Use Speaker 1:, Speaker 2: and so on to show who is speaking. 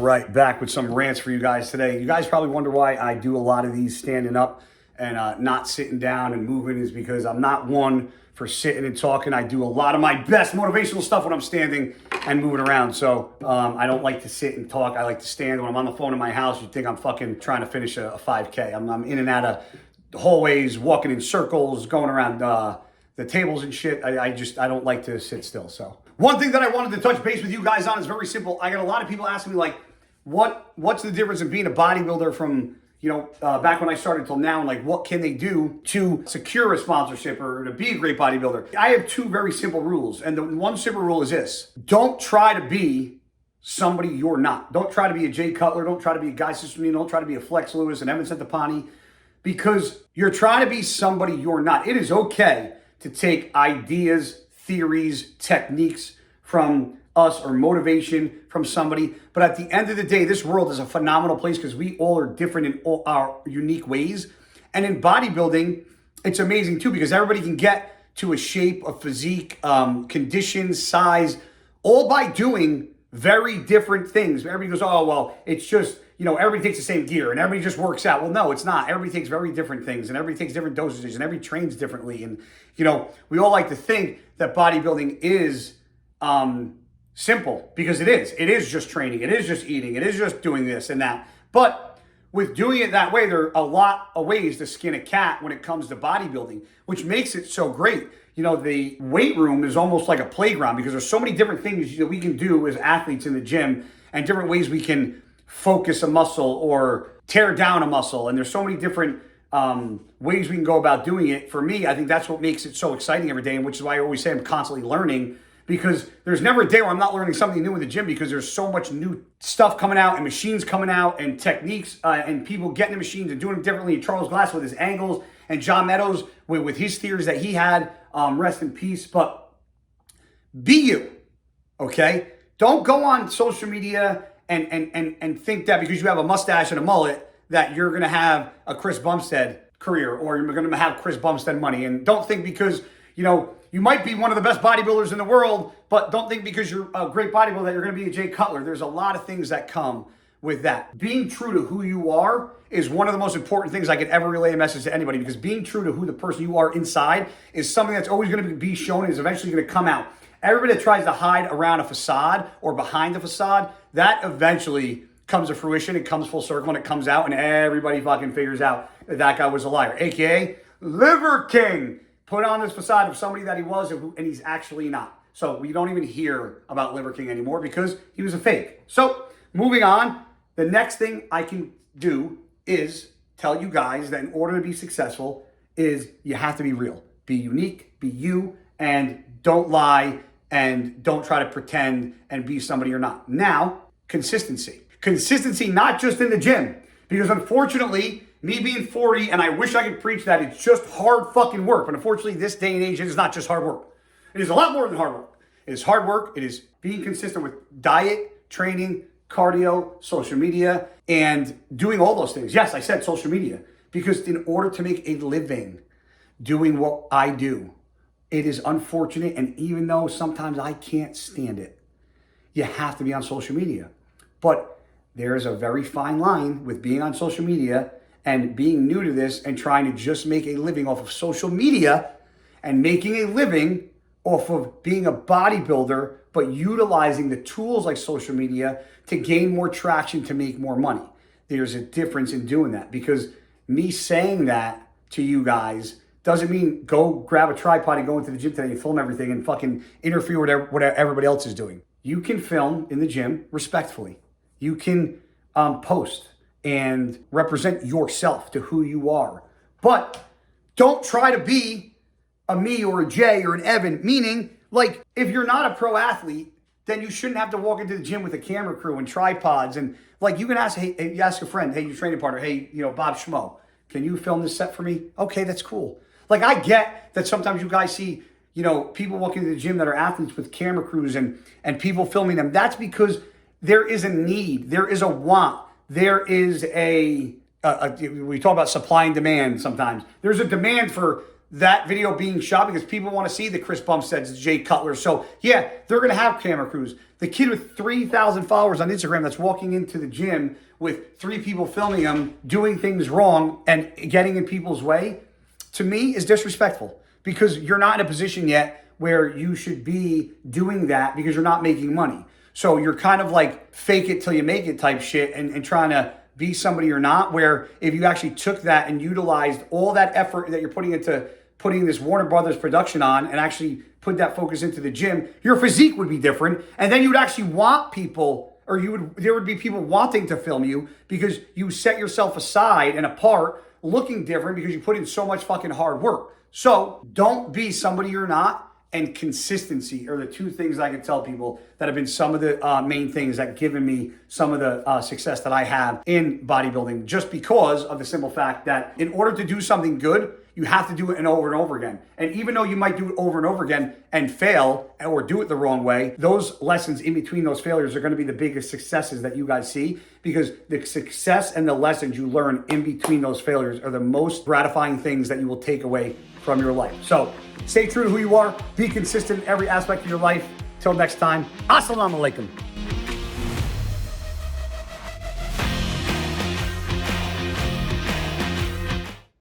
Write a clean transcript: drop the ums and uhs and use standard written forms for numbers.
Speaker 1: Right, back with some rants for you guys today. You guys probably wonder why I do a lot of these standing up and not sitting down and moving, is because I'm not one for sitting and talking. I do a lot of my best motivational stuff when I'm standing and moving around. So I don't like to sit and talk. I like to stand. When I'm on the phone in my house, you'd think I'm fucking trying to finish a 5K. I'm in and out of hallways, walking in circles, going around the tables and shit. I don't like to sit still. So one thing that I wanted to touch base with you guys on is very simple. I got a lot of people asking me, like, what's the difference in being a bodybuilder from, back when I started till now, and like, what can they do to secure a sponsorship or to be a great bodybuilder? I have two very simple rules. And the one simple rule is this: don't try to be somebody you're not. Don't try to be a Jay Cutler. Don't try to be a Guy Cisterninos. Don't try to be a Flex Lewis and Evan Centopani, because you're trying to be somebody you're not. It is okay to take ideas, theories, techniques from us or motivation from somebody. But at the end of the day, this world is a phenomenal place because we all are different in all our unique ways. And in bodybuilding, it's amazing too, because everybody can get to a shape, a physique, condition, size, all by doing very different things. Everybody goes, oh, well, it's just, everybody takes the same gear and everybody just works out. Well, no, it's not. Everybody takes very different things and everybody takes different dosages and everybody trains differently. And, we all like to think that bodybuilding is simple, because it is. It is just training. It is just eating. It is just doing this and that. But with doing it that way, there are a lot of ways to skin a cat when it comes to bodybuilding, which makes it so great. The weight room is almost like a playground, because there's so many different things that we can do as athletes in the gym, and different ways we can focus a muscle or tear down a muscle. And there's so many different ways we can go about doing it. For me, I think that's what makes it so exciting every day, and which is why I always say I'm constantly learning, because there's never a day where I'm not learning something new in the gym, because there's so much new stuff coming out and machines coming out and techniques and people getting the machines and doing them differently. And Charles Glass with his angles, and John Meadows with his theories that he had, rest in peace. But be you, okay? Don't go on social media and think that because you have a mustache and a mullet that you're going to have a Chris Bumstead career, or you're going to have Chris Bumstead money. And don't think because, you might be one of the best bodybuilders in the world, but don't think because you're a great bodybuilder that you're going to be a Jay Cutler. There's a lot of things that come with that. Being true to who you are is one of the most important things I could ever relay a message to anybody, because being true to who the person you are inside is something that's always going to be shown and is eventually going to come out. Everybody that tries to hide around a facade or behind a facade, that eventually comes to fruition. It comes full circle and it comes out, and everybody fucking figures out that guy was a liar, aka Liver King. Put on this facade of somebody that he was, and he's actually not. So we don't even hear about Liver King anymore because he was a fake. So moving on, the next thing I can do is tell you guys that in order to be successful is you have to be real. Be unique, be you, and don't lie, and don't try to pretend and be somebody you're not. Now, consistency. Consistency, not just in the gym, because unfortunately, me being 40, and I wish I could preach that it's just hard fucking work, but unfortunately, this day and age, it is not just hard work. It is a lot more than hard work. It is hard work. It is being consistent with diet, training, cardio, social media, and doing all those things. Yes, I said social media, because in order to make a living doing what I do, it is unfortunate, and even though sometimes I can't stand it, you have to be on social media. But there is a very fine line with being on social media and being new to this and trying to just make a living off of social media and making a living off of being a bodybuilder, but utilizing the tools like social media to gain more traction, to make more money. There's a difference in doing that, because me saying that to you guys doesn't mean go grab a tripod and go into the gym today and film everything and fucking interfere with what everybody else is doing. You can film in the gym respectfully. You can post and represent yourself to who you are. But don't try to be a me or a Jay or an Evan, meaning, like, if you're not a pro athlete, then you shouldn't have to walk into the gym with a camera crew and tripods. And, like, you can ask, hey, you ask a friend, hey, your training partner, hey, Bob Schmo, can you film this set for me? Okay, that's cool. Like, I get that sometimes you guys see, people walking into the gym that are athletes with camera crews and people filming them. That's because there is a need, there is a want, there is we talk about supply and demand sometimes. There's a demand for that video being shot because people want to see the Chris Bumsteads, the Jay Cutlers. So yeah, they're going to have camera crews. The kid with 3,000 followers on Instagram that's walking into the gym with 3 people filming him doing things wrong and getting in people's way, to me is disrespectful, because you're not in a position yet where you should be doing that because you're not making money. So you're kind of like fake it till you make it type shit and trying to be somebody you're not, where if you actually took that and utilized all that effort that you're putting into putting this Warner Brothers production on and actually put that focus into the gym, your physique would be different. And then you would actually want people, or there would be people wanting to film you because you set yourself aside and apart looking different because you put in so much fucking hard work. So don't be somebody you're not. And consistency are the 2 things I can tell people that have been some of the main things that have given me some of the success that I have in bodybuilding, just because of the simple fact that in order to do something good, you have to do it over and over again. And even though you might do it over and over again and fail or do it the wrong way, those lessons in between those failures are going to be the biggest successes that you guys see, because the success and the lessons you learn in between those failures are the most gratifying things that you will take away from your life. So stay true to who you are. Be consistent in every aspect of your life. Till next time, assalamu alaikum.